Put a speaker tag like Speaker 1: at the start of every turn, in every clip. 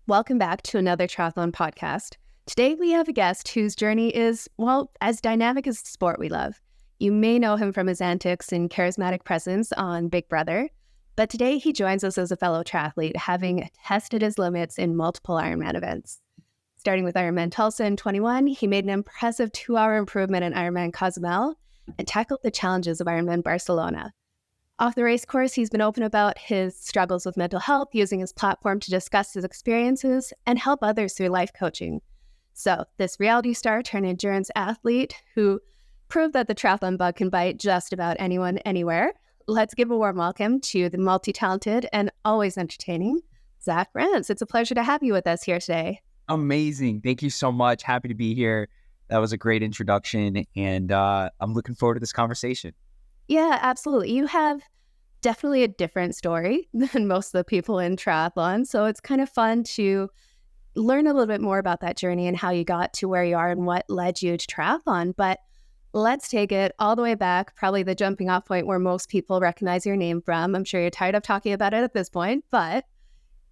Speaker 1: Welcome back to Another Triathlon Podcast. Today we have a guest whose journey is, as dynamic as the sport we love. You may know him from his antics and charismatic presence on Big Brother, but today he joins us as a fellow triathlete, having tested his limits in multiple Ironman events. Starting with Ironman Tulsa in 21, he made an impressive 2-hour improvement in Ironman Cozumel and tackled the challenges of Ironman Barcelona. Off the race course, he's been open about his struggles with mental health, using his platform to discuss his experiences and help others through life coaching. So this reality star turned endurance athlete who proved that the triathlon bug can bite just about anyone, anywhere. Let's give a warm welcome to the multi-talented and always entertaining Zach Rance. It's a pleasure to have you with us here today.
Speaker 2: Amazing. Thank you so much. Happy to be here. That was a great introduction, and I'm looking forward to this conversation.
Speaker 1: Yeah, absolutely. You have definitely a different story than most of the people in triathlon. So it's kind of fun to learn a little bit more about that journey and how you got to where you are and what led you to triathlon. But let's take it all the way back, probably the jumping off point where most people recognize your name from. I'm sure you're tired of talking about it at this point, but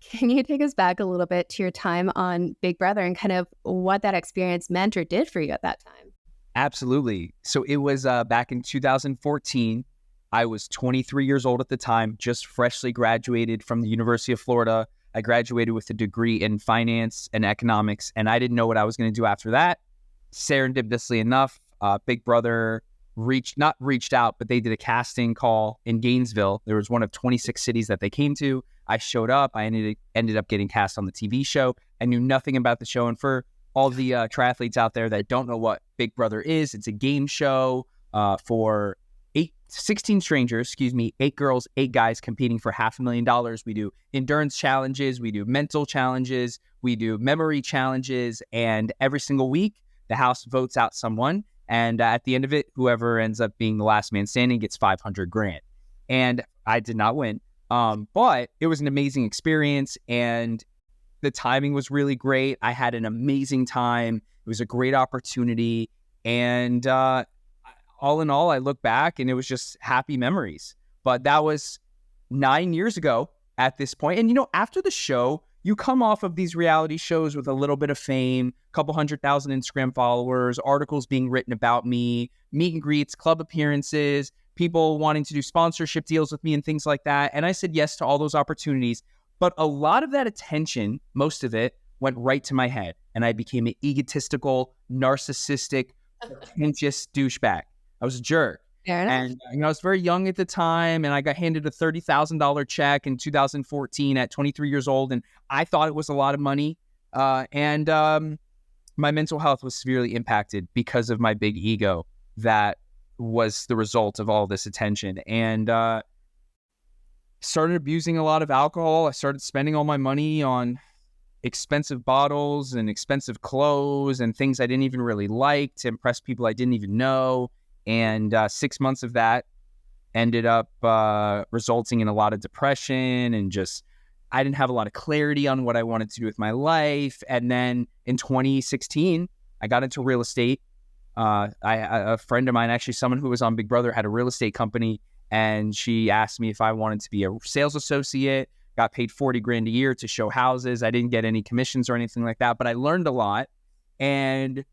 Speaker 1: can you take us back a little bit to your time on Big Brother and kind of what that experience meant or did for you at that time?
Speaker 2: Absolutely. So it was back in 2014. I was 23 years old at the time, just freshly graduated from the University of Florida. I graduated with a degree in finance and economics, and I didn't know what I was going to do after that. Serendipitously enough, Big Brother not reached out, but they did a casting call in Gainesville. There was one of 26 cities that they came to. I showed up. I ended up getting cast on the TV show. I knew nothing about the show, and for all the triathletes out there that don't know what Big Brother is, it's a game show for 16 strangers, 8 girls, 8 guys competing for $500,000. We do endurance challenges, we do mental challenges, we do memory challenges, and every single week, the house votes out someone, and at the end of it, whoever ends up being the last man standing gets $500,000. And I did not win, but it was an amazing experience, and the timing was really great. I had an amazing time. It was a great opportunity. And all in all, I look back and it was just happy memories. But that was 9 years ago at this point. And, after the show, you come off of these reality shows with a little bit of fame, a couple 100,000 Instagram followers, articles being written about me, meet and greets, club appearances, people wanting to do sponsorship deals with me and things like that. And I said yes to all those opportunities. But a lot of that attention, most of it, went right to my head. And I became an egotistical, narcissistic, pretentious douchebag. I was a jerk. And I was very young at the time, and I got handed a $30,000 check in 2014 at 23 years old. And I thought it was a lot of money. And my mental health was severely impacted because of my big ego that was the result of all this attention. And started abusing a lot of alcohol. I started spending all my money on expensive bottles and expensive clothes and things I didn't even really like to impress people I didn't even know. And 6 months of that ended up resulting in a lot of depression and just, I didn't have a lot of clarity on what I wanted to do with my life. And then in 2016, I got into real estate. A friend of mine, actually someone who was on Big Brother, had a real estate company. And she asked me if I wanted to be a sales associate, got paid $40,000 a year to show houses. I didn't get any commissions or anything like that, but I learned a lot. And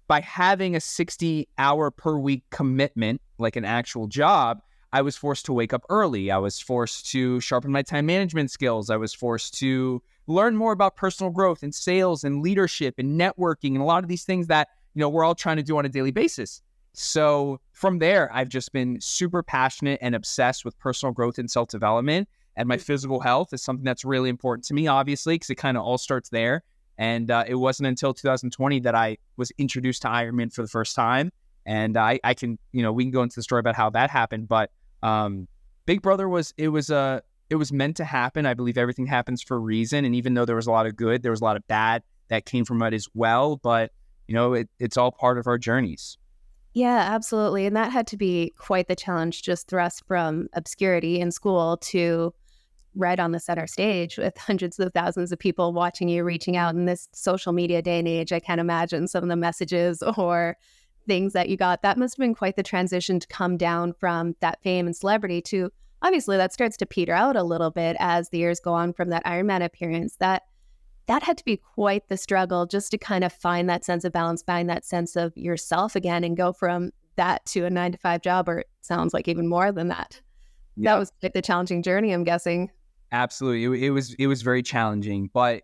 Speaker 2: by having a 60-hour per week commitment, like an actual job, I was forced to wake up early. I was forced to sharpen my time management skills. I was forced to learn more about personal growth and sales and leadership and networking and a lot of these things that, we're all trying to do on a daily basis. So from there, I've just been super passionate and obsessed with personal growth and self-development. And my physical health is something that's really important to me, obviously, because it kind of all starts there. And it wasn't until 2020 that I was introduced to Ironman for the first time. And I can, we can go into the story about how that happened. But Big Brother was meant to happen. I believe everything happens for a reason. And even though there was a lot of good, there was a lot of bad that came from it as well. But, it's all part of our journeys.
Speaker 1: Yeah, absolutely. And that had to be quite the challenge, just thrust from obscurity in school to right on the center stage with hundreds of thousands of people watching you, reaching out in this social media day and age. I can't imagine some of the messages or things that you got. That must have been quite the transition to come down from that fame and celebrity to, obviously that starts to peter out a little bit as the years go on from that Ironman appearance. That that had to be quite the struggle just to kind of find that sense of balance, find that sense of yourself again, and go from that to a 9-to-5 job, or it sounds like even more than that.
Speaker 2: Yeah.
Speaker 1: That was like the challenging journey, I'm guessing.
Speaker 2: Absolutely. It was very challenging, but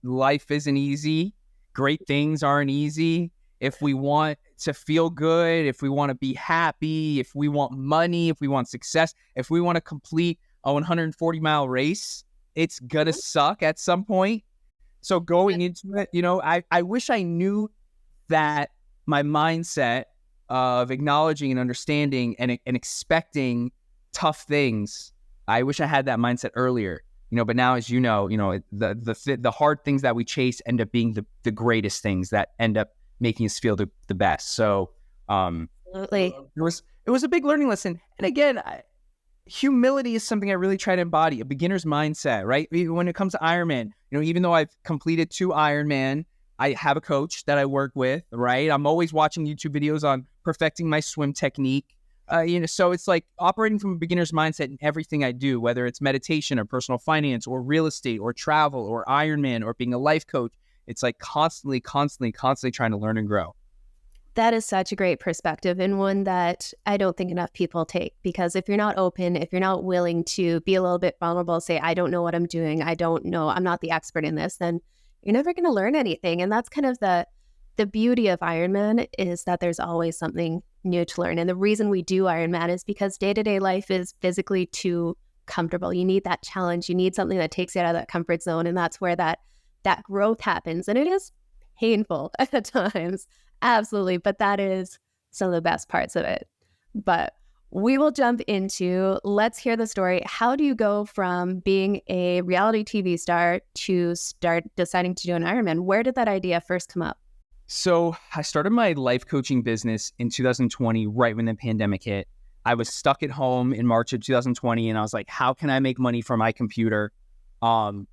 Speaker 2: life isn't easy. Great things aren't easy. If we want to feel good, if we want to be happy, if we want money, if we want success, if we want to complete a 140-mile race, it's going to suck at some point. So going into it, I wish I knew that my mindset of acknowledging and understanding and expecting tough things, I wish I had that mindset earlier. But now, as the hard things that we chase end up being the greatest things that end up making us feel the best. So
Speaker 1: Absolutely.
Speaker 2: It was a big learning lesson. And again, humility is something I really try to embody, a beginner's mindset, right? When it comes to Ironman, even though I've completed 2 Ironman, I have a coach that I work with, right? I'm always watching YouTube videos on perfecting my swim technique. So it's like operating from a beginner's mindset in everything I do, whether it's meditation or personal finance or real estate or travel or Ironman or being a life coach. It's like constantly trying to learn and grow.
Speaker 1: That is such a great perspective, and one that I don't think enough people take, because if you're not open, if you're not willing to be a little bit vulnerable, say, I don't know what I'm doing, I don't know, I'm not the expert in this, then you're never going to learn anything. And that's kind of the beauty of Ironman, is that there's always something new to learn. And the reason we do Ironman is because day-to-day life is physically too comfortable. You need that challenge. You need something that takes you out of that comfort zone. And that's where that growth happens. And it is painful at times. Absolutely. But that is some of the best parts of it. But we will jump into, let's hear the story. How do you go from being a reality TV star to start deciding to do an Ironman? Where did that idea first come up?
Speaker 2: So I started my life coaching business in 2020, right when the pandemic hit. I was stuck at home in March of 2020, and I was like, how can I make money from my computer?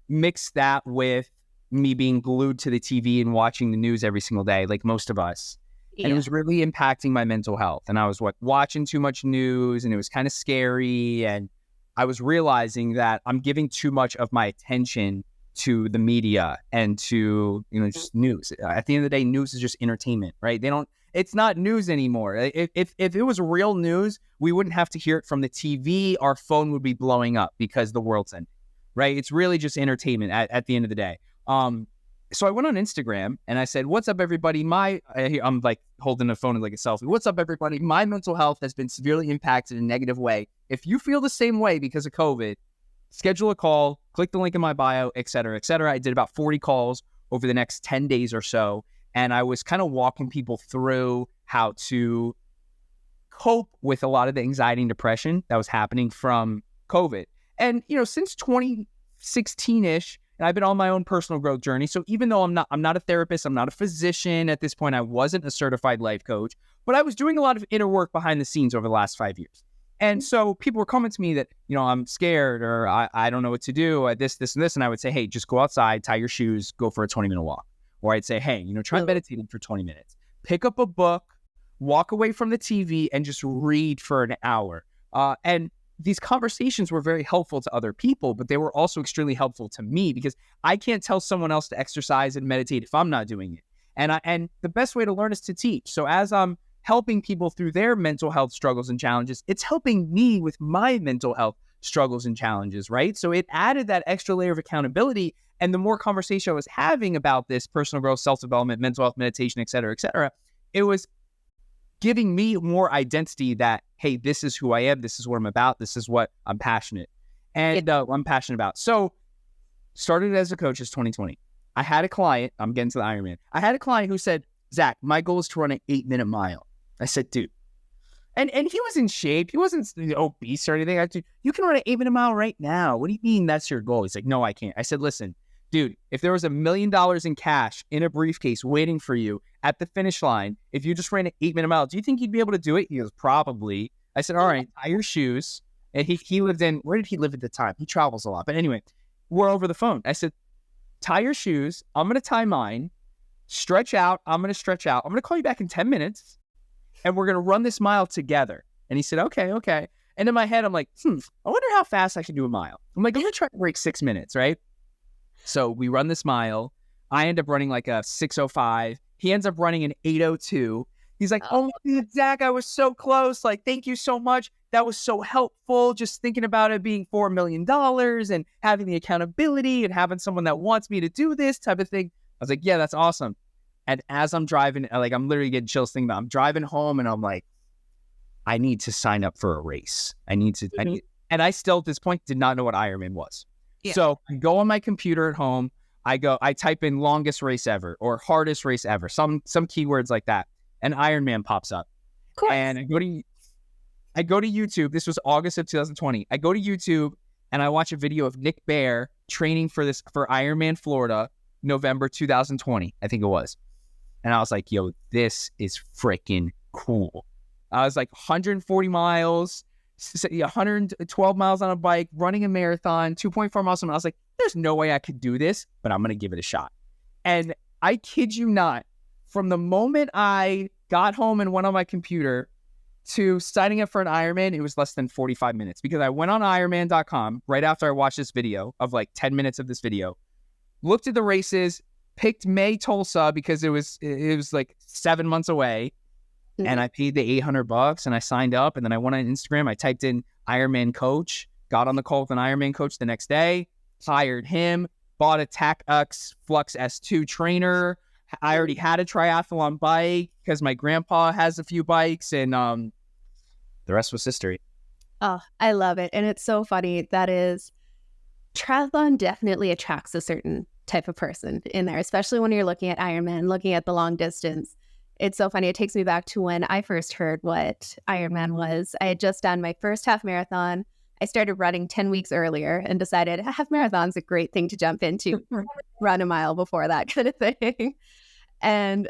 Speaker 2: Mix that with me being glued to the TV and watching the news every single day, like most of us. Yeah. And it was really impacting my mental health. And I was watching too much news, and it was kind of scary. And I was realizing that I'm giving too much of my attention to the media and to, just news. At the end of the day, news is just entertainment, right? It's not news anymore. If it was real news, we wouldn't have to hear it from the TV. Our phone would be blowing up because the world's ending, right? It's really just entertainment at the end of the day. So I went on Instagram and I said, what's up, everybody? I'm like holding a phone like a selfie. What's up, everybody? My mental health has been severely impacted in a negative way. If you feel the same way because of COVID, schedule a call, click the link in my bio, et cetera, et cetera. I did about 40 calls over the next 10 days or so. And I was kind of walking people through how to cope with a lot of the anxiety and depression that was happening from COVID. And, since 2016-ish, and I've been on my own personal growth journey. So even though I'm not a therapist, I'm not a physician at this point, I wasn't a certified life coach, but I was doing a lot of inner work behind the scenes over the last 5 years. And so people were coming to me that, I'm scared, or I don't know what to do, this, and this. And I would say, hey, just go outside, tie your shoes, go for a 20-minute walk. Or I'd say, hey, try meditating for 20 minutes. Pick up a book, walk away from the TV, and just read for an hour. And these conversations were very helpful to other people, but they were also extremely helpful to me, because I can't tell someone else to exercise and meditate if I'm not doing it. And the best way to learn is to teach. So as I'm helping people through their mental health struggles and challenges, it's helping me with my mental health struggles and challenges, right? So it added that extra layer of accountability. And the more conversation I was having about this personal growth, self-development, mental health, meditation, et cetera, it was giving me more identity that, hey, this is who I am, this is what I'm about, this is what I'm passionate about. So started as a coach as 2020. I had a client, I'm getting to the Ironman. I had a client who said, Zach, my goal is to run an 8-minute mile. I said, dude. And he was in shape. He wasn't obese or anything. I said, you can run an 8-minute mile right now. What do you mean that's your goal? He's like, no, I can't. I said, listen, dude, if there was $1 million in cash in a briefcase waiting for you at the finish line, if you just ran an 8-minute mile, do you think you'd be able to do it? He goes, probably. I said, all right, tie your shoes. And he lived in, where did he live at the time? He travels a lot. But anyway, we're over the phone. I said, tie your shoes. I'm going to tie mine. Stretch out. I'm going to stretch out. I'm going to call you back in 10 minutes. And we're going to run this mile together. And he said, okay. And in my head, I'm like, I wonder how fast I can do a mile. I'm like, I'm going to try to break 6 minutes, right? So we run this mile. I end up running like a 6:05. He ends up running an 8:02. He's like, oh my God, Zach, I was so close. Like, thank you so much. That was so helpful. Just thinking about it being $4 million and having the accountability and having someone that wants me to do this type of thing. I was like, yeah, that's awesome. And as I'm driving, like, I'm literally getting chills thinking about it. I'm driving home and I'm like, I need to sign up for a race. And I still at this point did not know what Ironman was. Yeah. So I go on my computer at home. I type in longest race ever or hardest race ever, some keywords like that. And Ironman pops up. And I go to YouTube. This was August of 2020. I go to YouTube and I watch a video of Nick Bare training for Ironman Florida, November 2020, I think it was. And I was like, yo, this is freaking cool. I was like 140 miles, 112 miles on a bike, running a marathon, 2.4 miles. I was like, there's no way I could do this, but I'm going to give it a shot. And I kid you not, from the moment I got home and went on my computer to signing up for an Ironman, it was less than 45 minutes because I went on Ironman.com right after I watched this video of like 10 minutes of this video, looked at the races, picked May Tulsa because it was like 7 months away. Mm-hmm. And I paid the $800 and I signed up. And then I went on Instagram. I typed in Ironman coach, got on the call with an Ironman coach the next day, hired him, bought a TacX Flux S2 trainer. I already had a triathlon bike because my grandpa has a few bikes, and the rest was history.
Speaker 1: Oh, I love it. And it's so funny. That is, triathlon definitely attracts a certain type of person in there, especially when you're looking at Ironman, looking at the long distance. It's so funny. It takes me back to when I first heard what Ironman was. I had just done my first half marathon. I started running 10 weeks earlier and decided half marathon's a great thing to jump into. Run a mile before that kind of thing. And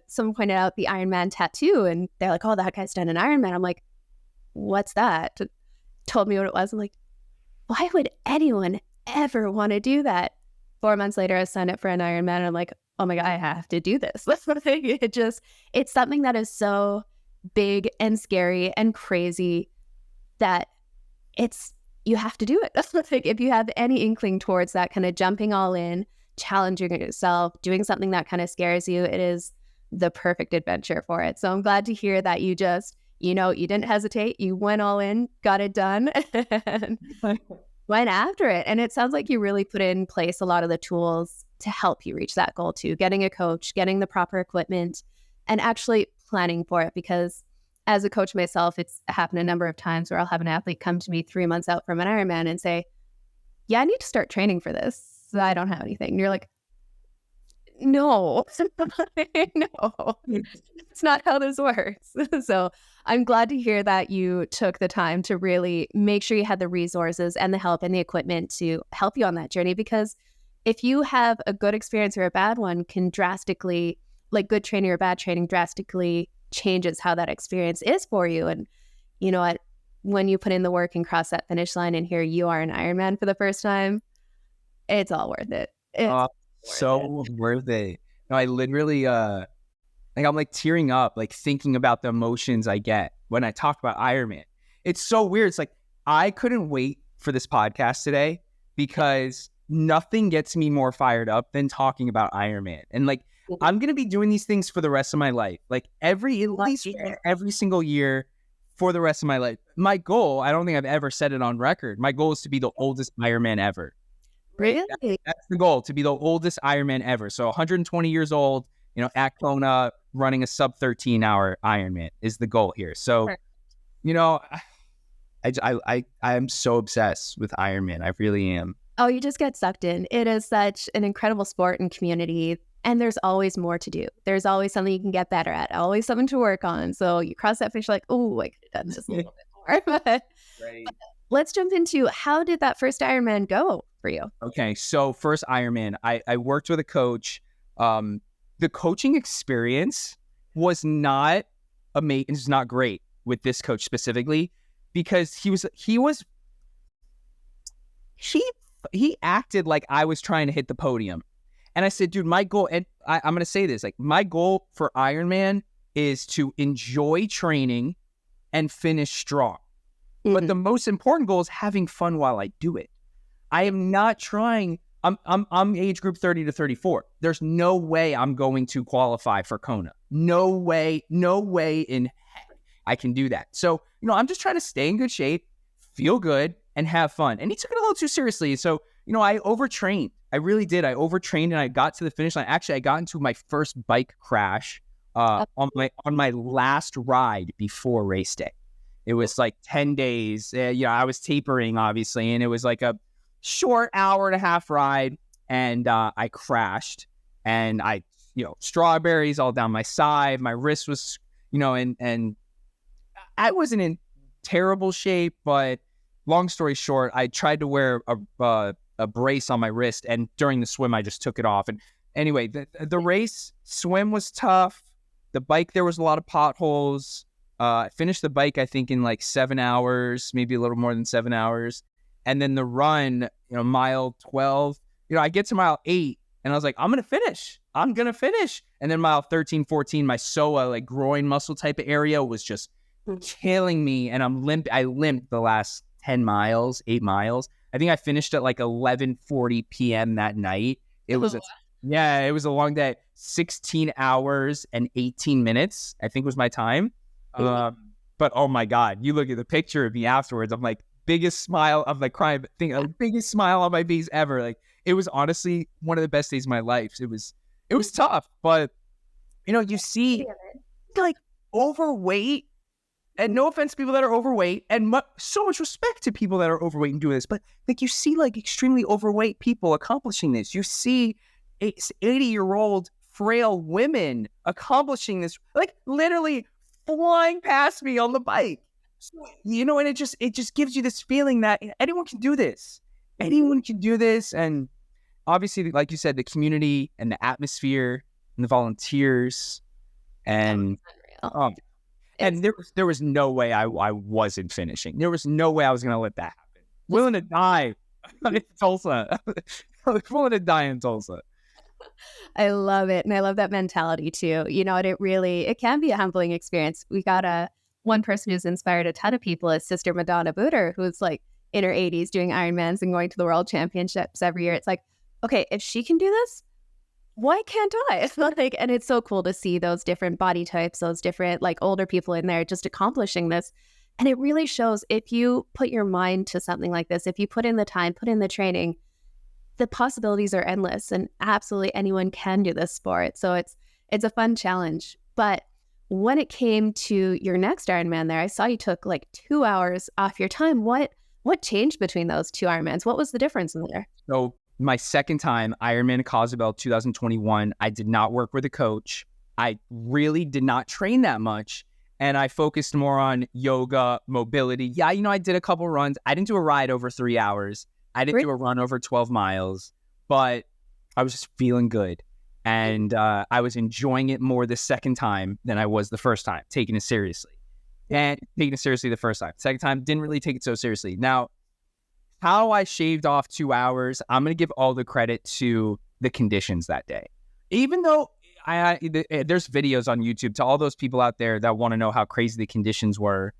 Speaker 1: someone pointed out the Ironman tattoo, and they're like, oh, that guy's done an Ironman. I'm like, what's that? Told me what it was. I'm like, why would anyone ever want to do that? 4 months later, I signed up for an Ironman, and I'm like, oh my God, I have to do this. It's something that is so big and scary and crazy that you have to do it. If you have any inkling towards that kind of jumping all in, challenging yourself, doing something that kind of scares you, it is the perfect adventure for it. So I'm glad to hear that you just, you didn't hesitate. You went all in, got it done, and went after it. And it sounds like you really put in place a lot of the tools to help you reach that goal too. Getting a coach, getting the proper equipment, and actually planning for it. Because as a coach myself, it's happened a number of times where I'll have an athlete come to me 3 months out from an Ironman and say, yeah, I need to start training for this. I don't have anything. And you're like, no, no, it's not how this works. So I'm glad to hear that you took the time to really make sure you had the resources and the help and the equipment to help you on that journey. Because if you have a good experience or a bad one, can drastically, like good training or bad training, drastically changes how that experience is for you. And you know what? When you put in the work and cross that finish line and here you are an Ironman for the first time, it's all worth it.
Speaker 2: Worth it. No, I literally, I'm like tearing up, like thinking about the emotions I get when I talk about Ironman. It's so weird. It's like, I couldn't wait for this podcast today because nothing gets me more fired up than talking about Ironman. And like, I'm going to be doing these things for the rest of my life. Like every single year for the rest of my life. My goal, I don't think I've ever said it on record. My goal is to be the oldest Ironman ever.
Speaker 1: Really?
Speaker 2: That's the goal, to be the oldest Ironman ever. So 120 years old, at Kona, running a sub 13 hour Ironman is the goal here. So, I am so obsessed with Ironman. I really am.
Speaker 1: Oh, you just get sucked in. It is such an incredible sport and community. And there's always more to do. There's always something you can get better at, always something to work on. So you cross that finish like, oh, I could have done this a little bit more. But let's jump into, how did that first Ironman go for you?
Speaker 2: Okay, so first Ironman, I worked with a coach. The coaching experience was not amazing. It's not great with this coach specifically because he acted like I was trying to hit the podium. And I said, dude, my goal, and I'm going to say this, like my goal for Ironman is to enjoy training and finish strong. Mm-hmm. But the most important goal is having fun while I do it. I am not trying I'm age group 30 to 34. There's no way I'm going to qualify for Kona. No way in heck I can do that. So, I'm just trying to stay in good shape, feel good, and have fun. And he took it a little too seriously. So, I overtrained. I really did. I overtrained and I got to the finish line. Actually, I got into my first bike crash on my last ride before race day. It was like 10 days. I was tapering, obviously, and it was like a short hour and a half ride, and I crashed, and I, strawberries all down my side. My wrist was, and I wasn't in terrible shape, but long story short, I tried to wear a brace on my wrist, and during the swim, I just took it off. And anyway, the race swim was tough. The bike, there was a lot of potholes. I finished the bike, I think, in like 7 hours, maybe a little more than 7 hours. And then the run, mile 12, I get to mile 8 and I was like, I'm going to finish. And then mile 13, 14, my psoas, like groin muscle type of area was just killing me. And I limped the last 8 miles. I think I finished at like 11:40 p.m. that night. It was a long day. 16 hours and 18 minutes, I think was my time. But oh my God, you look at the picture of me afterwards, I'm like, biggest smile of like crying thing, biggest smile on my face ever. Like, it was honestly one of the best days of my life. It was tough, but you see like overweight, and no offense to people that are overweight, and so much respect to people that are overweight and doing this, but like you see like extremely overweight people accomplishing this. You see 80-year-old frail women accomplishing this, like literally flying past me on the bike. And it just gives you this feeling that anyone can do this. And obviously, like you said, the community and the atmosphere and the volunteers and there was no way I wasn't finishing. There was no way I was going to let that happen. Willing to die in Tulsa. Willing to die in Tulsa.
Speaker 1: I love it. And I love that mentality too. And it can be a humbling experience. We got one person who's inspired a ton of people is Sister Madonna Buder, who's like in her 80s doing Ironmans and going to the world championships every year. It's like, okay, if she can do this, why can't I? It's not like, and it's so cool to see those different body types, those different like older people in there just accomplishing this. And it really shows if you put your mind to something like this, if you put in the time, put in the training, the possibilities are endless, and absolutely anyone can do this sport. So it's a fun challenge. But when it came to your next Ironman there, I saw you took like 2 hours off your time. What changed between those 2 Ironmans? What was the difference in there?
Speaker 2: So my second time, Ironman Cozumel 2021, I did not work with a coach. I really did not train that much. And I focused more on yoga, mobility. Yeah, I did a couple runs. I didn't do a ride over 3 hours. I didn't do a run over 12 miles, but I was just feeling good. And I was enjoying it more the second time than I was the first time, taking it seriously. And taking it seriously the first time. Second time, didn't really take it so seriously. Now, how I shaved off 2 hours, I'm going to give all the credit to the conditions that day. Even though there's videos on YouTube to all those people out there that want to know how crazy the conditions were,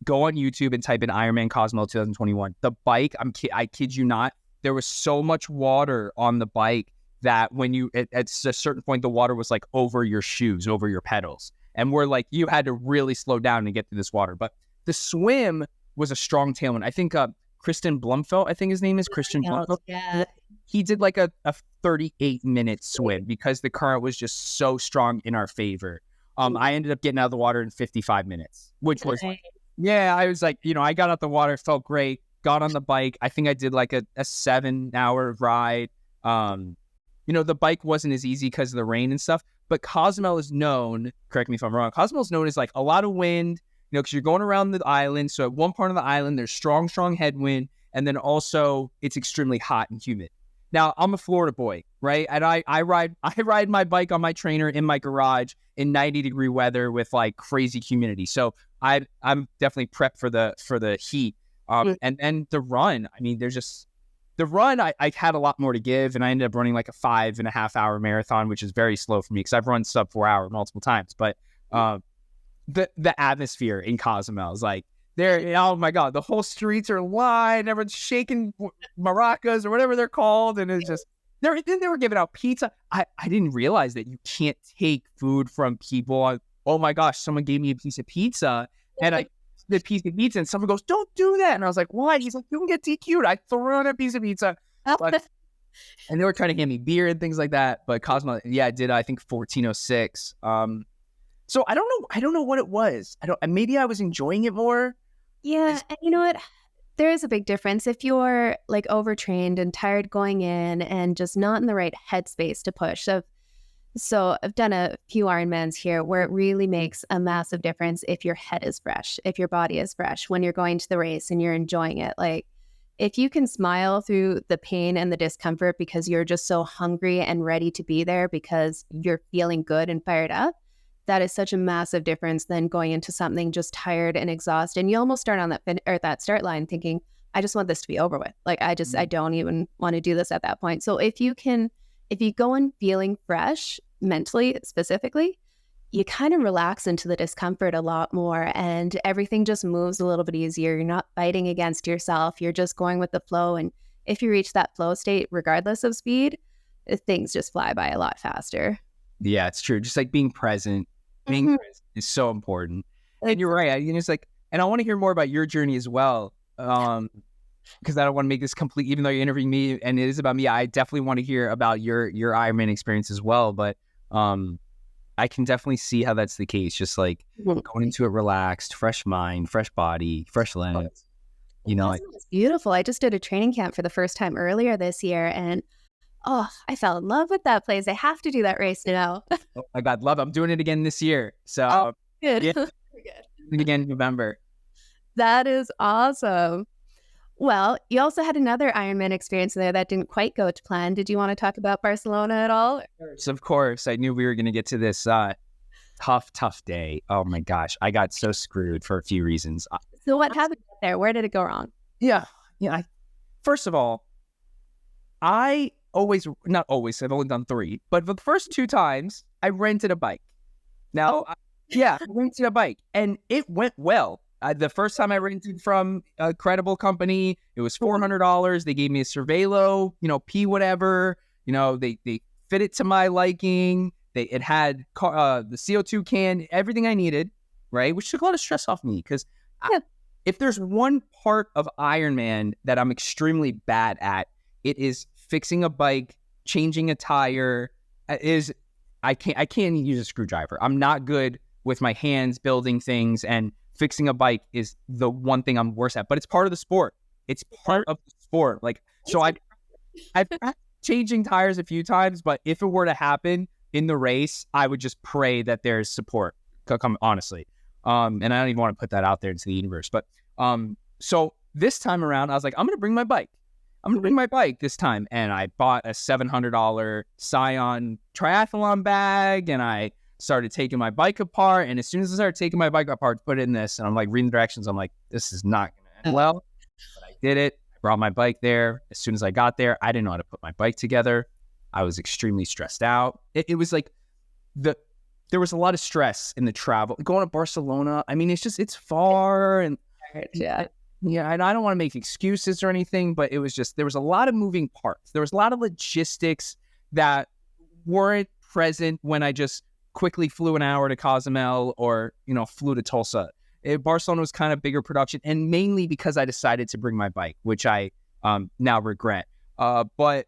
Speaker 2: go on YouTube and type in Ironman Cozumel 2021. The bike, I kid you not, there was so much water on the bike that when at a certain point, the water was like over your shoes, over your pedals. And we're like, you had to really slow down to get to this water. But the swim was a strong tailwind. I think Kristen Blumfeld, I think his name is Christian Blumfeld.
Speaker 1: Yeah.
Speaker 2: He did like a 38-minute swim because the current was just so strong in our favor. I ended up getting out of the water in 55 minutes, which was I was like, I got out the water, felt great, got on the bike. I think I did like a 7-hour ride. The bike wasn't as easy because of the rain and stuff, but Cozumel is known, correct me if I'm wrong, Cozumel is known as like a lot of wind, because you're going around the island. So at one part of the island, there's strong headwind. And then also it's extremely hot and humid. Now, I'm a Florida boy, right? And I ride my bike on my trainer in my garage in 90-degree weather with like crazy humidity. So I'm definitely prepped for the heat. And then the run, the run, I had a lot more to give, and I ended up running like a 5.5-hour marathon, which is very slow for me because I've run sub 4 hour multiple times. But the atmosphere in Cozumel is like There, oh my God, the whole streets are lined. Everyone's shaking maracas or whatever they're called, and it's just they were giving out pizza. I didn't realize that you can't take food from people. Oh my gosh, someone gave me a piece of pizza, and I the piece of pizza, and someone goes, "Don't do that," and I was like, "Why?" He's like, "You can get DQ'd." I threw in a piece of pizza, and they were trying to hand me beer and things like that. But Cosmo, yeah, I did. I think 1406. So I don't know what it was. Maybe I was enjoying it more.
Speaker 1: Yeah, and you know what? There is a big difference if you're like overtrained and tired going in and just not in the right headspace to push. So I've done a few Ironmans here where it really makes a massive difference if your head is fresh, if your body is fresh when you're going to the race and you're enjoying it. Like if you can smile through the pain and the discomfort because you're just so hungry and ready to be there because you're feeling good and fired up, that is such a massive difference than going into something just tired and exhausted. And you almost start on that start line thinking, I just want this to be over with. Like I don't even want to do this at that point. So if you go in feeling fresh mentally specifically, you kind of relax into the discomfort a lot more and everything just moves a little bit easier. You're not fighting against yourself. You're just going with the flow. And if you reach that flow state, regardless of speed, things just fly by a lot faster.
Speaker 2: Yeah, it's true. Just like being present. Being present is so important. And you're right. It's like, and I want to hear more about your journey as well. Because I don't want to make this complete, even though you're interviewing me and it is about me, I definitely want to hear about your Ironman experience as well. But I can definitely see how that's the case. Just like going into it relaxed, fresh mind, fresh body, fresh legs.
Speaker 1: It's beautiful. I just did a training camp for the first time earlier this year, and I fell in love with that place. I have to do that race now.
Speaker 2: Oh my God, love it. I'm doing it again this year. So
Speaker 1: good.
Speaker 2: Yeah,
Speaker 1: Good.
Speaker 2: Again in November.
Speaker 1: That is awesome. Well, you also had another Ironman experience there that didn't quite go to plan. Did you want to talk about Barcelona at all?
Speaker 2: Of course. I knew we were going to get to this tough day. Oh my gosh. I got so screwed for a few reasons.
Speaker 1: So what happened there? Where did it go wrong?
Speaker 2: Yeah. First of all, not always, I've only done 3, but for the first 2 times, I rented a bike. Now, I rented a bike, and it went well. The first time I rented from a credible company, it was $400. They gave me a Cervelo, P whatever. They fit it to my liking. It had the CO2 can, everything I needed, right? Which took a lot of stress off me because if there's one part of Ironman that I'm extremely bad at, it is fixing a bike, changing a tire. I can't use a screwdriver. I'm not good with my hands building things, and fixing a bike is the one thing I'm worse at. But it's part of the sport. It's part of the sport. Like, so I've practiced changing tires a few times, but if it were to happen in the race, I would just pray that there's support. Honestly, and I don't even want to put that out there into the universe. But so this time around, I was like, I'm gonna bring my bike. This time. And I bought a $700 Scion triathlon bag, and I started taking my bike apart. And as soon as I started taking my bike apart to put it in this, and I'm like reading the directions, I'm like, this is not going to end well. But I did it. I brought my bike there. As soon as I got there, I didn't know how to put my bike together. I was extremely stressed out. It was like there was a lot of stress in the travel. Going to Barcelona, I mean, it's far, and yeah, and I don't want to make excuses or anything, but it was just, there was a lot of moving parts. There was a lot of logistics that weren't present when I just quickly flew an hour to Cozumel or, flew to Tulsa. Barcelona was kind of bigger production, and mainly because I decided to bring my bike, which I now regret. But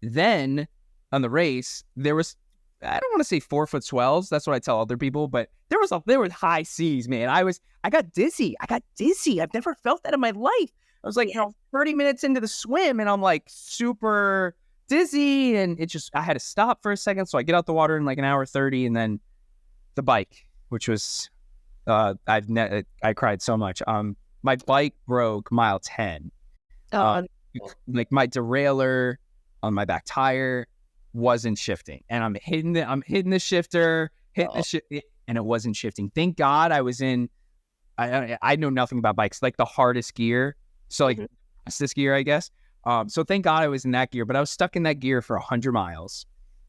Speaker 2: then on the race, there was, I don't want to say 4-foot swells. That's what I tell other people, but there were high seas, man. I got dizzy. I've never felt that in my life. I was like, 30 minutes into the swim, and I'm like super dizzy, and I had to stop for a second. So I get out the water in like an hour 30, and then the bike, which was, I cried so much. My bike broke mile 10. Like my derailleur on my back tire wasn't shifting, and I'm hitting the shifter, and it wasn't shifting. Thank God I was in, I know nothing about bikes, like the hardest gear. So like this gear, I guess. So thank God I was in that gear, but I was stuck in that gear for 100 miles.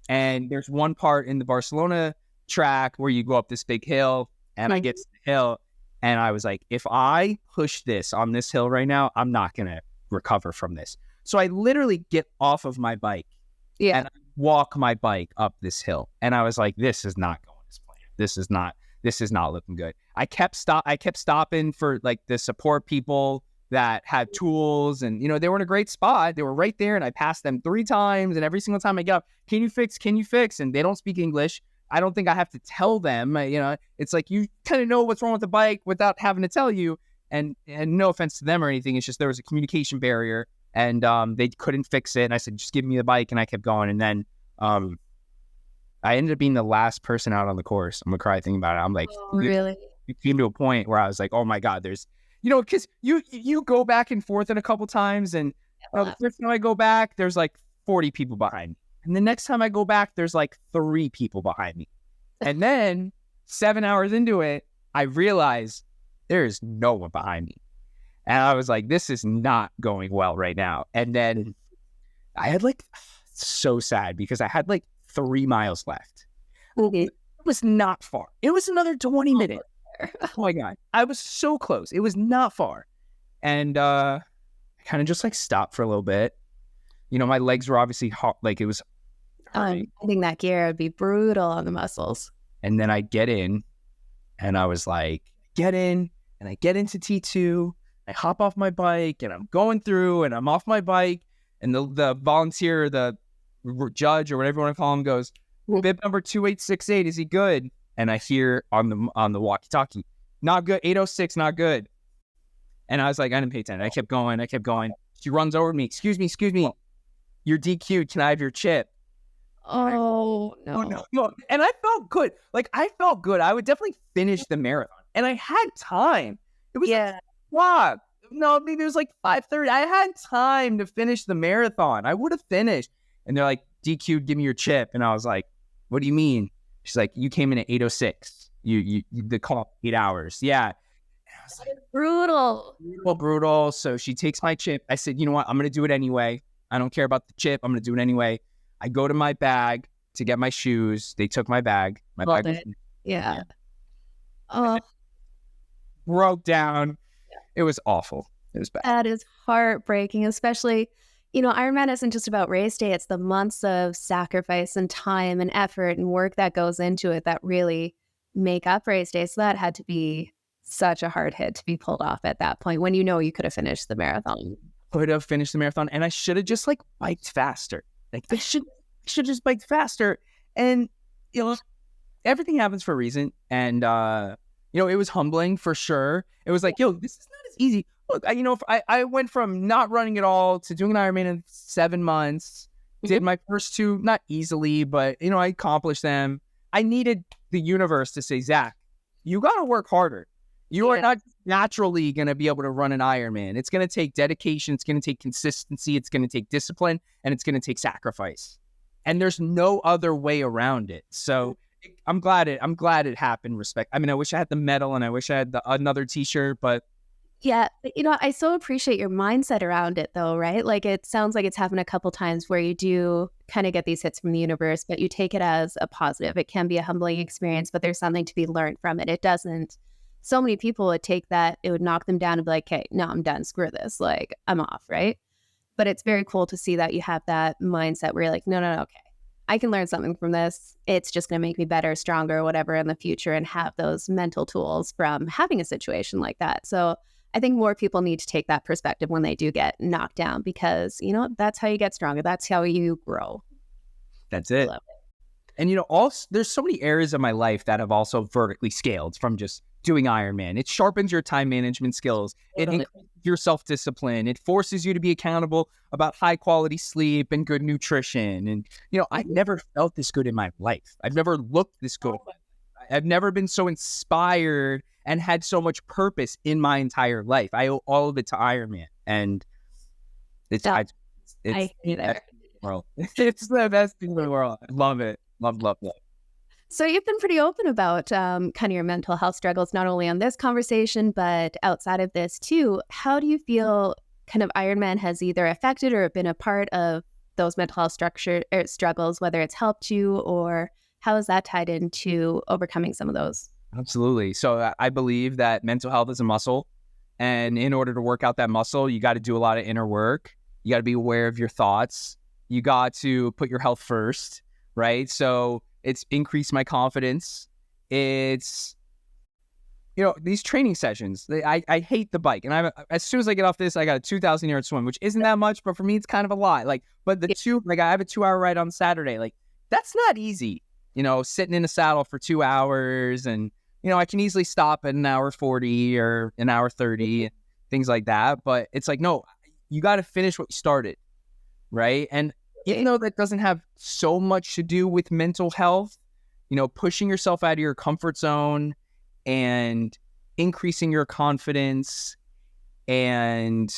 Speaker 2: And there's one part in the Barcelona track where you go up this big hill, and I get to the hill, And I was like, if I push this on this hill right now, I'm not going to recover from this. So I literally get off of my bike and I walk my bike up this hill. And I was like, this is not going as planned. This is not looking good. I kept stopping for like the support people that had tools, and, you know, they were in a great spot. They were right there, and I passed them 3 times, and every single time I get up, can you fix? And they don't speak English. I don't think I have to tell them, you know, it's like, you kind of know what's wrong with the bike without having to tell you. And no offense to them or anything. It's just, there was a communication barrier, and they couldn't fix it. And I said, just give me the bike. And I kept going. And then I ended up being the last person out on the course. I'm gonna cry thinking about it. I'm like,
Speaker 1: oh, really?
Speaker 2: It came to a point where I was like, oh my God, there's, you know, because you go back and forth a couple times, and the first time I go back, there's like 40 people behind me. And the next time I go back, there's like 3 people behind me. And then 7 hours into it, I realized there is no one behind me. And I was like, this is not going well right now. And then I had like, so sad, because I had like 3 miles left.
Speaker 1: Okay.
Speaker 2: It was not far. It was another 20 minutes. Oh my God. I was so close. It was not far. And I kind of just like stopped for a little bit. You know, my legs were obviously hot. Like, it was hurting.
Speaker 1: I think that gear would be brutal on the muscles.
Speaker 2: And then I get in, and I was like, get in, and I get into T2. I hop off my bike, and I'm going through, and I'm off my bike. And the volunteer, the judge, or whatever you want to call him, goes, bib number 2868, is he good? And I hear on the walkie-talkie, not good, 806, not good. And I was like, I didn't pay attention. I kept going. She runs over to me. Excuse me. You're DQ'd. Can I have your chip?
Speaker 1: Oh, no.
Speaker 2: No. And I felt good. Like, I felt good. I would definitely finish the marathon. And I had time. It was like, no, maybe it was like 5:30. I had time to finish the marathon. I would have finished. And they're like, DQ'd, give me your chip. And I was like, what do you mean? She's like, you came in at 8:06. You the call 8 hours. Yeah. And I was like, brutal. So she takes my chip. I said, you know what? I'm going to do it anyway. I don't care about the chip. I'm going to do it anyway. I go to my bag to get my shoes. They took my bag. My bag was,
Speaker 1: yeah. Oh,
Speaker 2: broke down. It was awful. It was bad.
Speaker 1: That is heartbreaking, especially, you know, Ironman isn't just about race day. It's the months of sacrifice and time and effort and work that goes into it that really make up race day. So that had to be such a hard hit to be pulled off at that point, when you know you could have finished the marathon.
Speaker 2: And I should have just like biked faster. Like, I should just biked faster. And, you know, everything happens for a reason. And, you know, it was humbling for sure. It was like, yo, this is not as easy. Look, I went from not running at all to doing an Ironman in 7 months. Did my first 2, not easily, but, you know, I accomplished them. I needed the universe to say, Zach, you got to work harder. You are not naturally going to be able to run an Ironman. It's going to take dedication. It's going to take consistency. It's going to take discipline, and it's going to take sacrifice. And there's no other way around it. So I'm glad it happened. Respect. I mean, I wish I had the medal, and I wish I had another T-shirt, but.
Speaker 1: Yeah. You know, I so appreciate your mindset around it, though, right? Like, it sounds like it's happened a couple times where you do kind of get these hits from the universe, but you take it as a positive. It can be a humbling experience, but there's something to be learned from it. It doesn't. So many people would take that, it would knock them down and be like, hey, no, I'm done. Screw this. Like, I'm off, right? But it's very cool to see that you have that mindset where you're like, no, okay. I can learn something from this. It's just going to make me better, stronger, whatever in the future, and have those mental tools from having a situation like that. So I think more people need to take that perspective when they do get knocked down, because, you know, that's how you get stronger. That's how you grow.
Speaker 2: That's it. And, you know, also, there's so many areas of my life that have also vertically scaled from just doing Ironman. It sharpens your time management skills. It increases your self-discipline. It forces you to be accountable about high quality sleep and good nutrition. And, you know, I've never felt this good in my life. I've never looked this good. I've never been so inspired and had so much purpose in my entire life. I owe all of it to Ironman. And it's the best thing in the world. I love it. Love.
Speaker 1: So you've been pretty open about kind of your mental health struggles, not only on this conversation, but outside of this too. How do you feel kind of Ironman has either affected or been a part of those mental health struggles, whether it's helped you, or how is that tied into overcoming some of those?
Speaker 2: Absolutely. So I believe that mental health is a muscle. And in order to work out that muscle, you got to do a lot of inner work. You got to be aware of your thoughts. You got to put your health first, right? So it's increased my confidence. It's, these training sessions, I hate the bike. And as soon as I get off this, I got a 2,000-yard swim, which isn't that much, but for me, it's kind of a lot. But I have a 2-hour ride on Saturday. That's not easy, sitting in a saddle for 2 hours. And, I can easily stop at an hour 40 or an hour 30 and things like that. But it's no, you got to finish what you started, right? And even though that doesn't have so much to do with mental health, pushing yourself out of your comfort zone and increasing your confidence and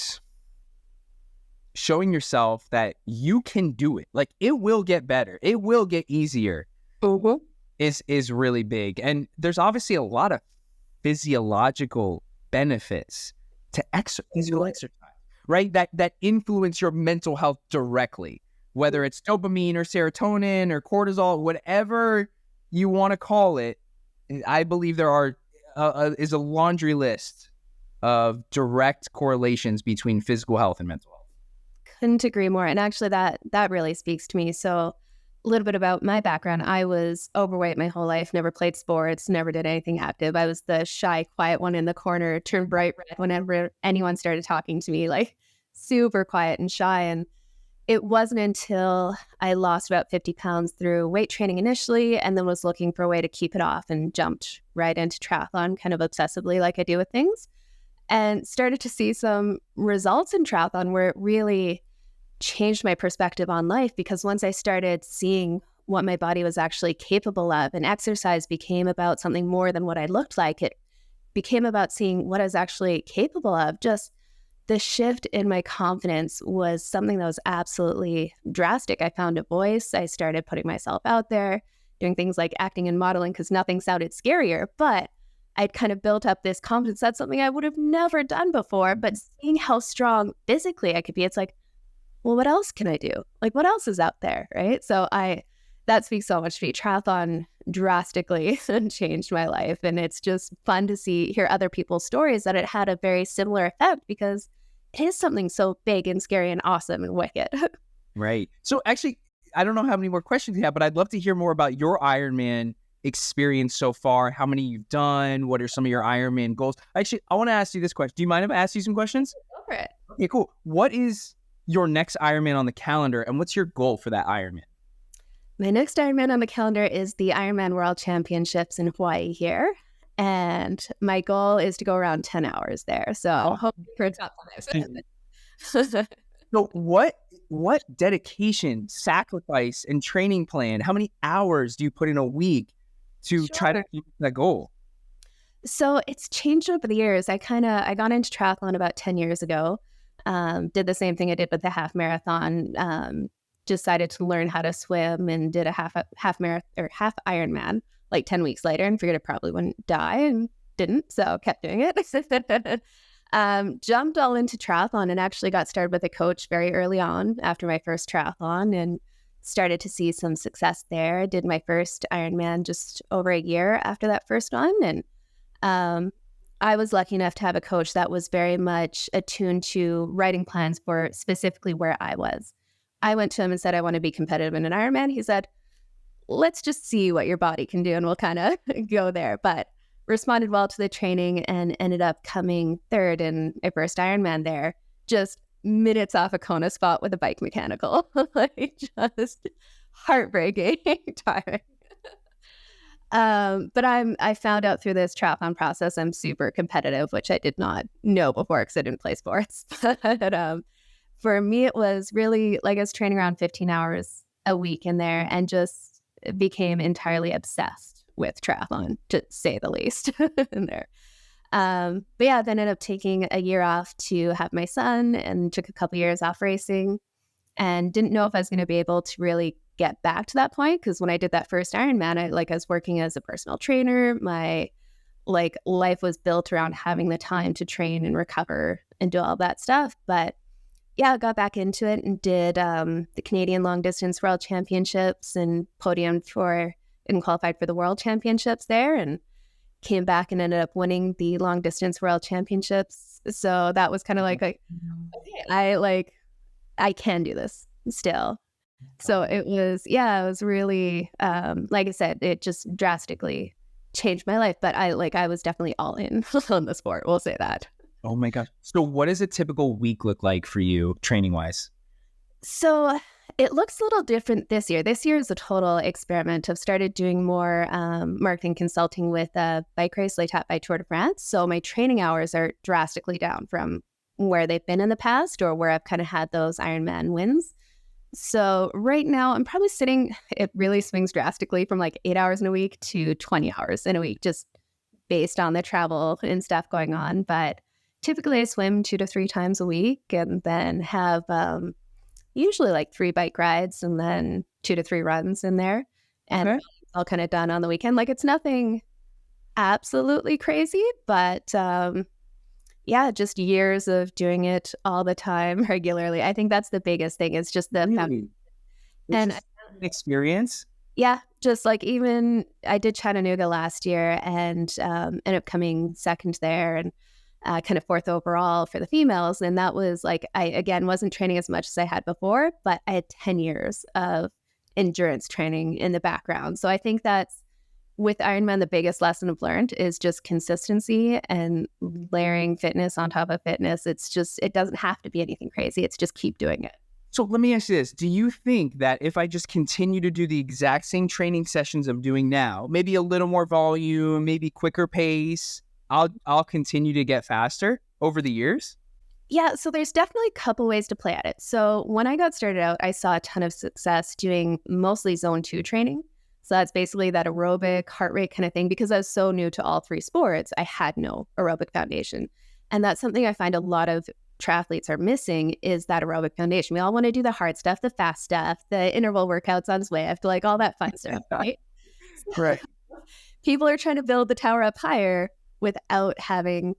Speaker 2: showing yourself that you can do it. It will get better. It will get easier.
Speaker 1: Mm-hmm.
Speaker 2: Is really big. And there's obviously a lot of physiological benefits to physical exercise, right? That influence your mental health directly, whether it's dopamine or serotonin or cortisol, whatever you want to call it. I believe there is a laundry list of direct correlations between physical health and mental health.
Speaker 1: Couldn't agree more. And actually that really speaks to me. So a little bit about my background. I was overweight my whole life, never played sports, never did anything active. I was the shy, quiet one in the corner, turned bright red whenever anyone started talking to me, super quiet and shy. And it wasn't until I lost about 50 pounds through weight training initially, and then was looking for a way to keep it off and jumped right into triathlon kind of obsessively like I do with things, and started to see some results in triathlon where it really changed my perspective on life, because once I started seeing what my body was actually capable of, and exercise became about something more than what I looked like, it became about seeing what I was actually capable of. Just the shift in my confidence was something that was absolutely drastic. I found a voice. I started putting myself out there, doing things like acting and modeling because nothing sounded scarier, but I'd kind of built up this confidence. That's something I would have never done before, but seeing how strong physically I could be, it's well, what else can I do? What else is out there, right? So that speaks so much to me. Triathlon drastically changed my life. And it's just fun to hear other people's stories that it had a very similar effect, because it is something so big and scary and awesome and wicked.
Speaker 2: Right. So actually, I don't know how many more questions you have, but I'd love to hear more about your Ironman experience so far, how many you've done, what are some of your Ironman goals? Actually, I want to ask you this question. Do you mind if I ask you some questions?
Speaker 1: Go for it.
Speaker 2: Okay, cool. What is your next Ironman on the calendar, and what's your goal for that Ironman?
Speaker 1: My next Ironman on the calendar is the Ironman World Championships in Hawaii here. And my goal is to go around 10 hours there. So I'm hoping for a top 5.
Speaker 2: So what dedication, sacrifice, and training plan, how many hours do you put in a week to try to keep that goal?
Speaker 1: So it's changed over the years. I got into triathlon about 10 years ago. Did the same thing I did with the half marathon. Decided to learn how to swim and did a half Ironman 10 weeks later, and figured I probably wouldn't die, and didn't, so kept doing it. Jumped all into triathlon and actually got started with a coach very early on after my first triathlon, and started to see some success there. Did my first Ironman just over a year after that first one, and I was lucky enough to have a coach that was very much attuned to writing plans for specifically where I was. I went to him and said, I want to be competitive in an Ironman. He said, let's just see what your body can do, and we'll kind of go there. But responded well to the training and ended up coming third in my first Ironman there, just minutes off a Kona spot with a bike mechanical. Just heartbreaking timing. But I found out through this triathlon process, I'm super competitive, which I did not know before because I didn't play sports. But for me, it was really I was training around 15 hours a week in there, and just became entirely obsessed with triathlon, to say the least, in there. But yeah, then ended up taking a year off to have my son, and took a couple years off racing, and didn't know if I was going to be able to really get back to that point, because when I did that first Ironman, I was working as a personal trainer. My life was built around having the time to train and recover and do all that stuff. But yeah, I got back into it and did the Canadian Long Distance World Championships, and podiumed for and qualified for the World Championships there, and came back and ended up winning the long distance world championships. So that was kind of like, okay, I can do this still. So it was really, like I said, it just drastically changed my life. But I was definitely all in on the sport. We'll say that.
Speaker 2: Oh my gosh. So what does a typical week look like for you training wise?
Speaker 1: So it looks a little different this year. This year is a total experiment. I've started doing more marketing consulting with a bike race like by Tour de France. So my training hours are drastically down from where they've been in the past or where I've kind of had those Ironman wins. So right now I'm probably it really swings drastically from like 8 hours in a week to 20 hours in a week, just based on the travel and stuff going on. But typically I swim 2 to 3 times a week and then have usually like 3 bike rides and then 2 to 3 runs in there. And it's all kind of done on the weekend. Like it's nothing absolutely crazy, but just years of doing it all the time regularly. I think that's the biggest thing. It's just the
Speaker 2: and experience.
Speaker 1: Yeah, just like even I did Chattanooga last year and ended up coming second there and kind of fourth overall for the females. And that was like, I, again, wasn't training as much as I had before, but I had 10 years of endurance training in the background. So I think that's with Ironman, the biggest lesson I've learned is just consistency and layering fitness on top of fitness. It's just, it doesn't have to be anything crazy. It's just keep doing it.
Speaker 2: So let me ask you this. Do you think that if I just continue to do the exact same training sessions I'm doing now, maybe a little more volume, maybe quicker pace, I'll continue to get faster over the years?
Speaker 1: Yeah, so there's definitely a couple ways to play at it. So when I got started out, I saw a ton of success doing mostly zone 2 training. So that's basically that aerobic heart rate kind of thing. Because I was so new to all 3 sports, I had no aerobic foundation. And that's something I find a lot of triathletes are missing is that aerobic foundation. We all want to do the hard stuff, the fast stuff, the interval workouts on Zwift, like all that fun stuff, right?
Speaker 2: Right.
Speaker 1: People are trying to build the tower up higher without having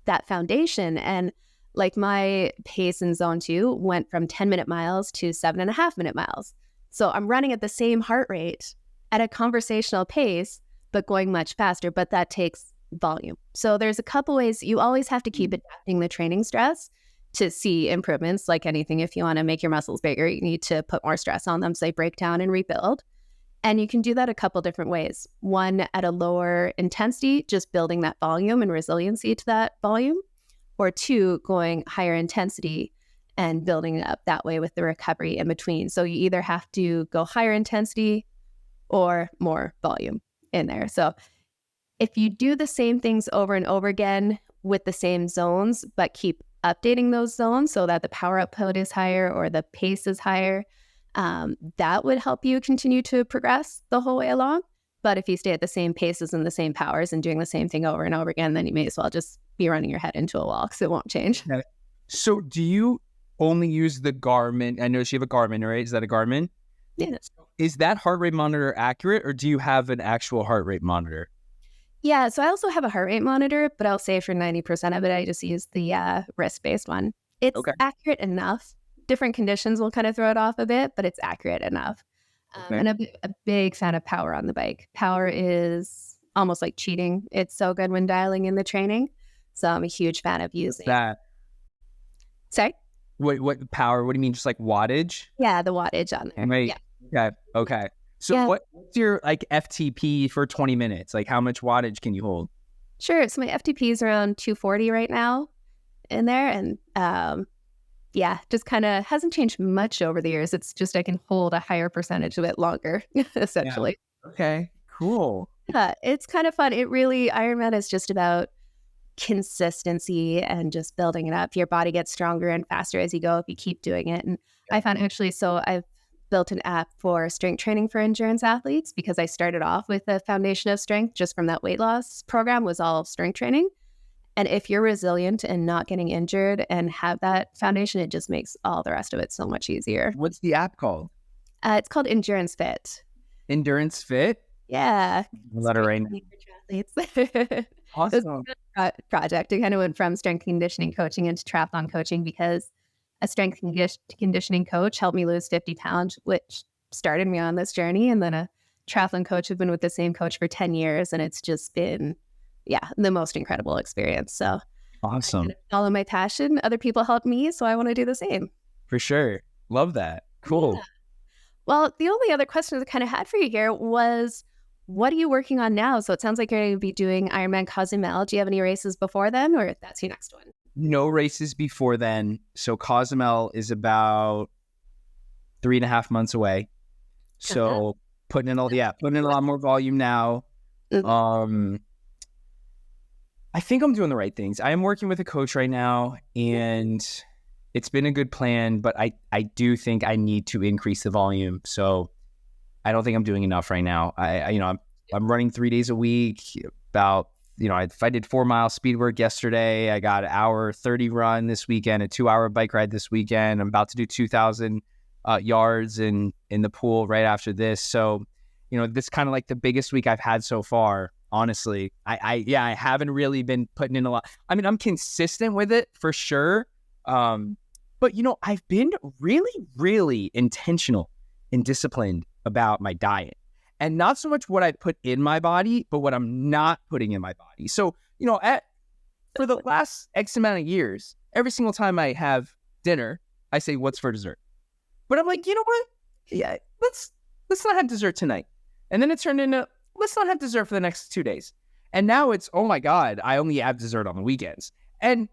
Speaker 1: that foundation. And like my pace in zone 2 went from 10-minute miles to 7.5-minute miles. So I'm running at the same heart rate at a conversational pace, but going much faster. But that takes volume. So there's a couple ways. You always have to keep adapting the training stress to see improvements. Like anything, if you want to make your muscles bigger, you need to put more stress on them, so they break down and rebuild. And you can do that a couple different ways. One, at a lower intensity, just building that volume and resiliency to that volume. Or 2, going higher intensity and building it up that way with the recovery in between. So you either have to go higher intensity or more volume in there. So if you do the same things over and over again with the same zones, but keep updating those zones so that the power output is higher or the pace is higher, that would help you continue to progress the whole way along. But if you stay at the same paces and the same powers and doing the same thing over and over again, then you may as well just be running your head into a wall because it won't change.
Speaker 2: So do you only use the Garmin? I noticed you have a Garmin, right? Is that a Garmin?
Speaker 1: Yeah.
Speaker 2: Is that heart rate monitor accurate, or do you have an actual heart rate monitor?
Speaker 1: Yeah, so I also have a heart rate monitor, but I'll say for 90% of it, I just use the wrist-based one. It's accurate enough. Different conditions will kind of throw it off a bit, but it's accurate enough. And a big fan of power on the bike. Power is almost like cheating. It's so good when dialing in the training. So I'm a huge fan of using
Speaker 2: that.
Speaker 1: Sorry?
Speaker 2: What power? What do you mean? Just like wattage?
Speaker 1: Yeah, the wattage on there.
Speaker 2: Right. Yeah. Okay. So what's your like FTP for 20 minutes? Like how much wattage can you hold?
Speaker 1: Sure. So my FTP is around 240 right now in there. And just kind of hasn't changed much over the years. It's just I can hold a higher percentage of it longer, essentially.
Speaker 2: Yeah. Okay, cool.
Speaker 1: Yeah, it's kind of fun. Ironman is just about consistency and just building it up. Your body gets stronger and faster as you go if you keep doing it. And I found I've built an app for strength training for endurance athletes because I started off with a foundation of strength just from that weight loss program was all strength training. And if you're resilient and not getting injured and have that foundation, it just makes all the rest of it so much easier.
Speaker 2: What's the app called?
Speaker 1: It's called Endurance Fit.
Speaker 2: Endurance Fit?
Speaker 1: Yeah.
Speaker 2: Let her right now. Awesome.
Speaker 1: Project. It kind of went from strength conditioning coaching into triathlon coaching because a strength conditioning coach helped me lose 50 pounds, which started me on this journey. And then a triathlon coach, I've been with the same coach for 10 years. And it's just been the most incredible experience. So
Speaker 2: Awesome.
Speaker 1: I follow my passion. Other people help me, so I want to do the same.
Speaker 2: For sure. Love that. Cool.
Speaker 1: Yeah. Well, the only other question I kind of had for you here was, what are you working on now? So it sounds like you're going to be doing Ironman Cozumel. Do you have any races before then, or that's your next one?
Speaker 2: No races before then. So Cozumel is about 3.5 months away. So putting in a lot more volume now. I think I'm doing the right things. I am working with a coach right now, and it's been a good plan, but I do think I need to increase the volume. So I don't think I'm doing enough right now. I'm running 3 days a week. If I did 4 mile speed work yesterday, I got an hour 30 run this weekend, a 2-hour bike ride this weekend. I'm about to do 2,000 yards in the pool right after this. So, this is kind of like the biggest week I've had so far. Honestly, I haven't really been putting in a lot. I mean, I'm consistent with it for sure. But I've been really, really intentional and disciplined about my diet, and not so much what I put in my body, but what I'm not putting in my body. So, for the last X amount of years, every single time I have dinner, I say, what's for dessert? But I'm like, you know what? Yeah, let's not have dessert tonight. And then it turned into, let's not have dessert for the next 2 days. And now it's, oh my God, I only have dessert on the weekends. And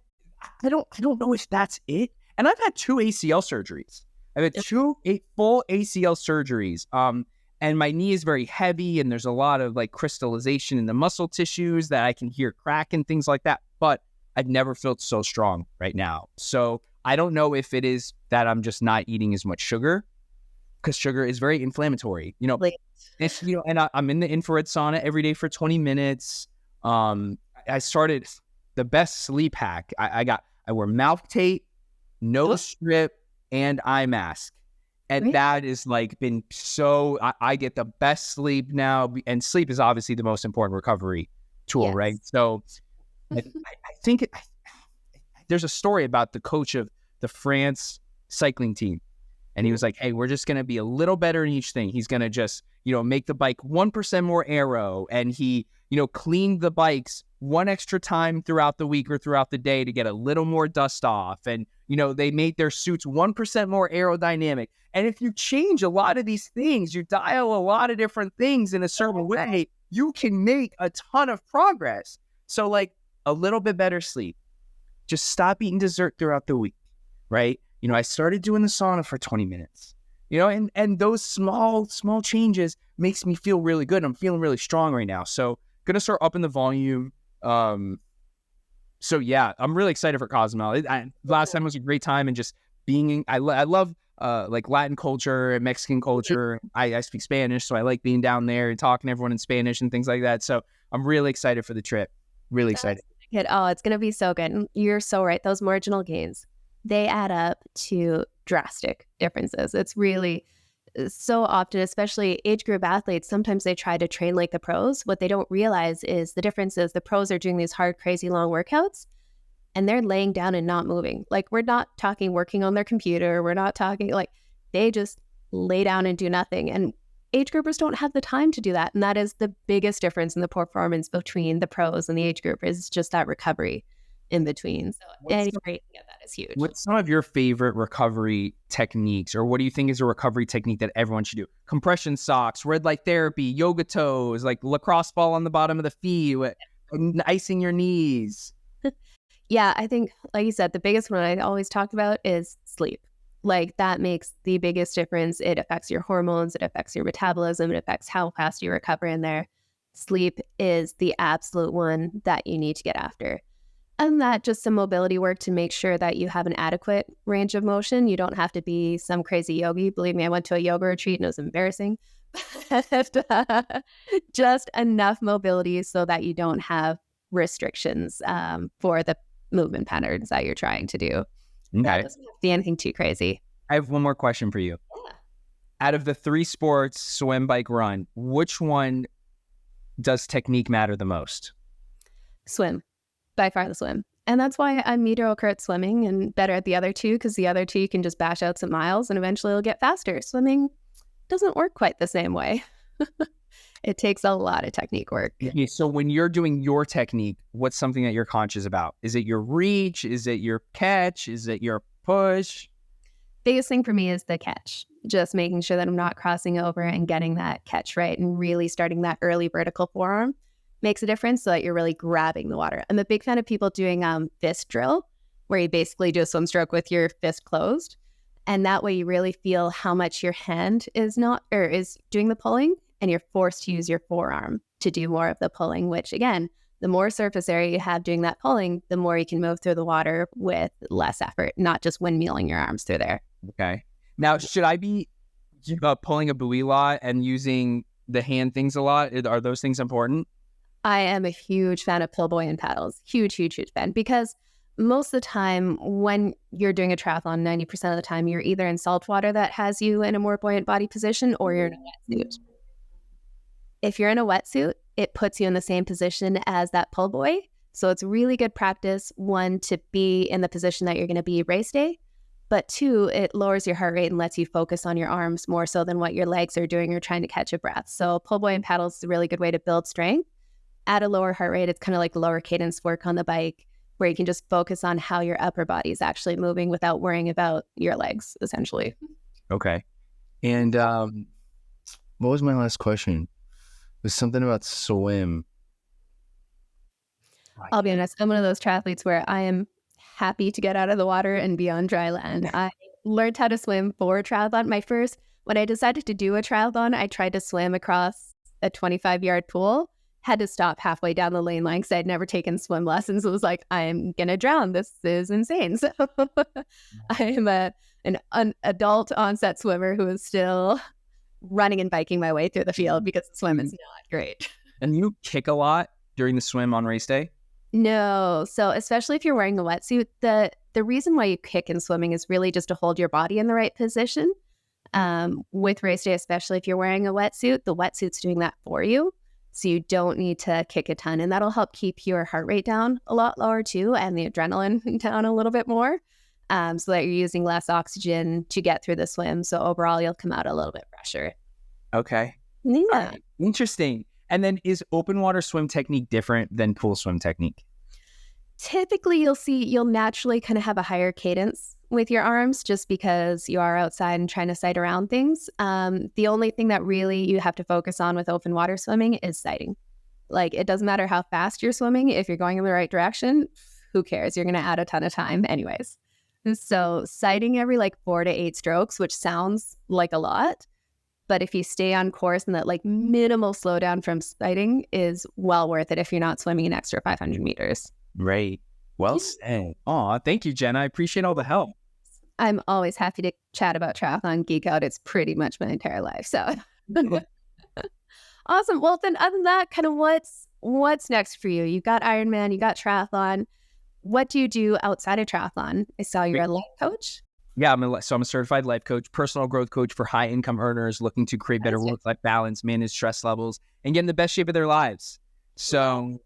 Speaker 2: I don't know if that's it. And I've had 2 ACL surgeries. I've had 2 full ACL surgeries. And my knee is very heavy, and there's a lot of like crystallization in the muscle tissues that I can hear crack and things like that. But I've never felt so strong right now. So I don't know if it is that I'm just not eating as much sugar, because sugar is very inflammatory. And I'm in the infrared sauna every day for 20 minutes. I started the best sleep hack. I wear mouth tape, nose strip, and eye mask. And really? That is like been so, I get the best sleep now. And sleep is obviously the most important recovery tool, yes. Right? So I think there's a story about the coach of the France cycling team. And he was like, hey, we're just going to be a little better in each thing. He's going to just, make the bike 1% more aero. And he, cleaned the bikes 1 extra time throughout the week or throughout the day to get a little more dust off. And, they made their suits 1% more aerodynamic. And if you change a lot of these things, you dial a lot of different things in a certain way, you can make a ton of progress. So like a little bit better sleep, just stop eating dessert throughout the week, right? I started doing the sauna for 20 minutes, and those small changes makes me feel really good. I'm feeling really strong right now. So going to start upping the volume. So yeah, I'm really excited for Cozumel. Last time was a great time, and just being, I love like Latin culture and Mexican culture. I speak Spanish, so I like being down there and talking to everyone in Spanish and things like that. So I'm really excited for the trip. Really excited.
Speaker 1: Oh, it's going to be so good. And you're so right. Those marginal gains, they add up to drastic differences. It's really so often, especially age group athletes, sometimes they try to train like the pros. What they don't realize is the difference is the pros are doing these hard, crazy long workouts, and they're laying down and not moving. Like, we're not talking working on their computer. We're not talking like, they just lay down and do nothing. And age groupers don't have the time to do that. And that is the biggest difference in the performance between the pros and the age groupers, is just that recovery in between. So any rate to get that is huge.
Speaker 2: What's some of your favorite recovery techniques, or what do you think is a recovery technique that everyone should do? Compression socks, red light therapy, yoga toes, like lacrosse ball on the bottom of the feet, icing your knees.
Speaker 1: Yeah, I think, like you said, the biggest one I always talk about is sleep. Like, that makes the biggest difference. It affects your hormones, it affects your metabolism, it affects how fast you recover in there. Sleep is the absolute one that you need to get after. And that, just some mobility work to make sure that you have an adequate range of motion. You don't have to be some crazy yogi. Believe me, I went to a yoga retreat and it was embarrassing. Just enough mobility so that you don't have restrictions for the movement patterns that you're trying to do.
Speaker 2: Okay.
Speaker 1: That doesn't have to be anything too crazy.
Speaker 2: I have one more question for you.
Speaker 1: Yeah.
Speaker 2: Out of the 3 sports, swim, bike, run, which one does technique matter the most?
Speaker 1: Swim. By far the swim. And that's why I'm mediocre at swimming and better at the other 2, because the other 2 you can just bash out some miles and eventually it'll get faster. Swimming doesn't work quite the same way. It takes a lot of technique work.
Speaker 2: Yeah. So when you're doing your technique, what's something that you're conscious about? Is it your reach? Is it your catch? Is it your push?
Speaker 1: Biggest thing for me is the catch. Just making sure that I'm not crossing over and getting that catch right and really starting that early vertical forearm makes a difference so that you're really grabbing the water. I'm a big fan of people doing fist drill, where you basically do a swim stroke with your fist closed. And that way you really feel how much your hand is doing the pulling, and you're forced to use your forearm to do more of the pulling, which again, the more surface area you have doing that pulling, the more you can move through the water with less effort, not just windmilling your arms through there.
Speaker 2: Okay. Now, should I be pulling a buoy a lot and using the hand things a lot? Are those things important?
Speaker 1: I am a huge fan of pull buoy and paddles. Huge, huge, huge fan. Because most of the time when you're doing a triathlon, 90% of the time, you're either in salt water that has you in a more buoyant body position, or you're in a wetsuit. If you're in a wetsuit, it puts you in the same position as that pull buoy. So it's really good practice, one, to be in the position that you're going to be race day, but two, it lowers your heart rate and lets you focus on your arms more so than what your legs are doing or trying to catch a breath. So pull buoy and paddles is a really good way to build strength. At a lower heart rate, it's kind of like lower cadence work on the bike, where you can just focus on how your upper body is actually moving without worrying about your legs, essentially.
Speaker 2: Okay. And
Speaker 3: what was my last question? It was something about swim.
Speaker 1: I'll be honest, I'm one of those triathletes where I am happy to get out of the water and be on dry land. I learned how to swim for a triathlon. When I decided to do a triathlon, I tried to swim across a 25-yard pool, had to stop halfway down the lane line because I'd never taken swim lessons. It was like, I'm going to drown. This is insane. So I am an adult onset swimmer who is still running and biking my way through the field because the swim is not great.
Speaker 2: And you kick a lot during the swim on race day?
Speaker 1: No. So especially if you're wearing a wetsuit, the reason why you kick in swimming is really just to hold your body in the right position. With race day, especially if you're wearing a wetsuit, the wetsuit's doing that for you. So you don't need to kick a ton, and that'll help keep your heart rate down a lot lower too, and the adrenaline down a little bit more, so that you're using less oxygen to get through the swim. So overall, you'll come out a little bit fresher.
Speaker 2: Okay.
Speaker 1: Yeah.
Speaker 2: Interesting. And then is open water swim technique different than pool swim technique?
Speaker 1: Typically, you'll naturally kind of have a higher cadence with your arms just because you are outside and trying to sight around things. The only thing that really you have to focus on with open water swimming is sighting. Like, it doesn't matter how fast you're swimming. If you're going in the right direction, who cares? You're going to add a ton of time anyways. So sighting every 4 to 8 strokes, which sounds like a lot, but if you stay on course and that minimal slowdown from sighting is well worth it if you're not swimming an extra 500 meters.
Speaker 2: Right. Well said. Aw, thank you, Jenna. I appreciate all the help.
Speaker 1: I'm always happy to chat about triathlon, geek out. It's pretty much my entire life. So awesome. Well, then other than that, kind of what's next for you? You got Ironman, you got triathlon. What do you do outside of triathlon? I saw you're a life coach.
Speaker 2: Yeah, I'm a certified life coach, personal growth coach for high income earners looking to create better work-life balance, manage stress levels, and get in the best shape of their lives. So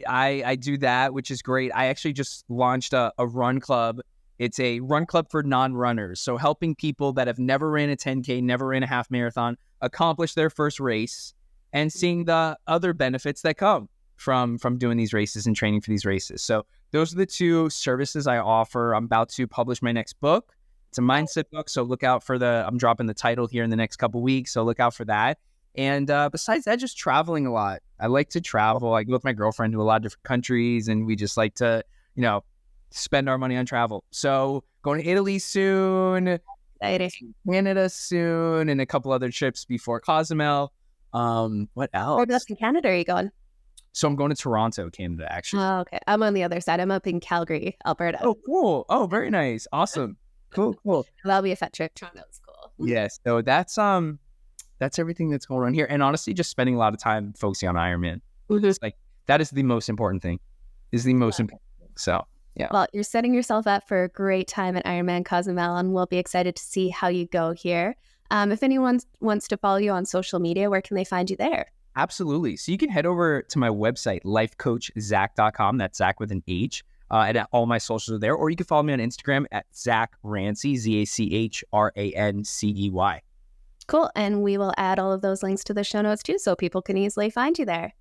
Speaker 2: I do that, which is great. I actually just launched a run club. It's a run club for non-runners. So helping people that have never ran a 10K, never ran a half marathon, accomplish their first race and seeing the other benefits that come from doing these races and training for these races. So those are the two services I offer. I'm about to publish my next book. It's a mindset book. So look out for I'm dropping the title here in the next couple weeks. So look out for that. And besides that, just traveling a lot. I like to travel. I go with my girlfriend to a lot of different countries, and we just like to, spend our money on travel. So going to Italy soon, Canada soon, and a couple other trips before Cozumel. What else?
Speaker 1: Where in Canada are you going?
Speaker 2: So I'm going to Toronto, Canada, actually.
Speaker 1: Oh, okay. I'm on the other side. I'm up in Calgary, Alberta.
Speaker 2: Oh, cool. Oh, very nice. Awesome. Cool.
Speaker 1: That'll be a fun trip. Toronto's cool.
Speaker 2: Yes. So that's everything that's going on here. And honestly, just spending a lot of time focusing on Ironman. It's that is the most important thing. So, yeah.
Speaker 1: Well, you're setting yourself up for a great time at Ironman Cozumel, and we'll be excited to see how you go here. If anyone wants to follow you on social media, where can they find you there?
Speaker 2: Absolutely. So you can head over to my website, lifecoachzach.com. That's Zach with an H. And all my socials are there. Or you can follow me on Instagram at Zach Rancey, ZACHRANCEY.
Speaker 1: Cool. And we will add all of those links to the show notes too, so people can easily find you there.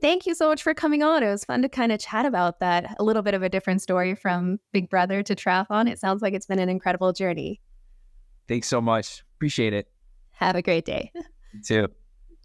Speaker 1: Thank you so much for coming on. It was fun to kind of chat about that. A little bit of a different story from Big Brother to triathlon. It sounds like it's been an incredible journey.
Speaker 2: Thanks so much. Appreciate it.
Speaker 1: Have a great day.
Speaker 2: You too.